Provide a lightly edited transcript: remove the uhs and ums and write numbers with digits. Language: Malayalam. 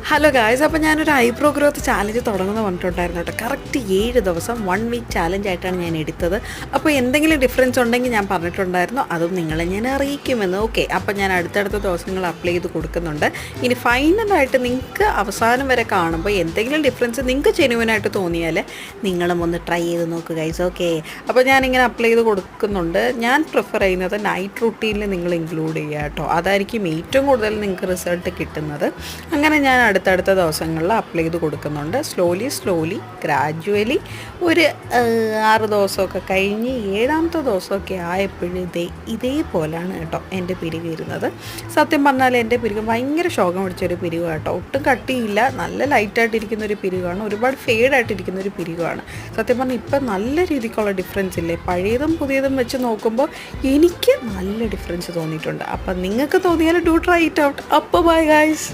ഹലോ ഗായ്സ്, അപ്പോൾ ഞാനൊരു ഐബ്രോ ഗ്രോത്ത് ചാലഞ്ച് തുടങ്ങുന്ന പറഞ്ഞിട്ടുണ്ടായിരുന്നു കേട്ടോ. കറക്റ്റ് 7 ദിവസം 1 വീക്ക് ചാലഞ്ച് ആയിട്ടാണ് ഞാൻ എടുത്തത്. അപ്പോൾ എന്തെങ്കിലും ഡിഫറൻസ് ഉണ്ടെങ്കിൽ ഞാൻ പറഞ്ഞിട്ടുണ്ടായിരുന്നു, അതും നിങ്ങളെ ഞാൻ അറിയിക്കുമെന്ന്. ഓക്കെ, അപ്പോൾ ഞാൻ അടുത്തടുത്ത ദിവസങ്ങൾ അപ്ലൈ ചെയ്ത് കൊടുക്കുന്നുണ്ട്. ഇനി ഫൈനലായിട്ട് നിങ്ങൾക്ക് അവസാനം വരെ കാണുമ്പോൾ എന്തെങ്കിലും ഡിഫറൻസ് നിങ്ങൾക്ക് ജെന്യുവനായിട്ട് തോന്നിയാൽ നിങ്ങളും ഒന്ന് ട്രൈ ചെയ്ത് നോക്കുക ഗൈസ്. ഓക്കെ, അപ്പോൾ ഞാനിങ്ങനെ അപ്ലൈ ചെയ്ത് കൊടുക്കുന്നുണ്ട്. ഞാൻ പ്രിഫർ ചെയ്യുന്നത് നൈറ്റ് റുട്ടീനിൽ നിങ്ങൾ ഇൻക്ലൂഡ് ചെയ്യുക കേട്ടോ. അതായിരിക്കും ഏറ്റവും കൂടുതൽ നിങ്ങൾക്ക് റിസൾട്ട് കിട്ടുന്നത്. അങ്ങനെ ഞാൻ അടുത്തടുത്ത ദിവസങ്ങളിൽ അപ്ലൈ ചെയ്ത് കൊടുക്കുന്നുണ്ട്. സ്ലോലി ഗ്രാജുവലി ഒരു 6 ദിവസമൊക്കെ കഴിഞ്ഞ് 7ാമത്തെ ദിവസമൊക്കെ ആയപ്പോഴും ഇതേപോലെയാണ് കേട്ടോ എൻ്റെ പിരിവ് വരുന്നത്. സത്യം പറഞ്ഞാൽ എൻ്റെ പിരിവ് ഭയങ്കര ശോകം പിടിച്ചൊരു പിരിവ് കേട്ടോ. ഒട്ടും കട്ടിയില്ല, നല്ല ലൈറ്റായിട്ടിരിക്കുന്നൊരു പിരിവാണ്, ഒരുപാട് ഫെയ്ഡായിട്ടിരിക്കുന്നൊരു പിരിവാണ്. സത്യം പറഞ്ഞാൽ ഇപ്പം നല്ല രീതിക്കുള്ള ഡിഫറൻസ് ഇല്ലേ, പഴയതും പുതിയതും വെച്ച് നോക്കുമ്പോൾ എനിക്ക് നല്ല ഡിഫറൻസ് തോന്നിയിട്ടുണ്ട്. അപ്പം നിങ്ങൾക്ക് തോന്നിയാൽ ഡു ട്രൈ ഇറ്റ് ഔട്ട്. അപ്പോൾ ബൈ ഗൈസ്.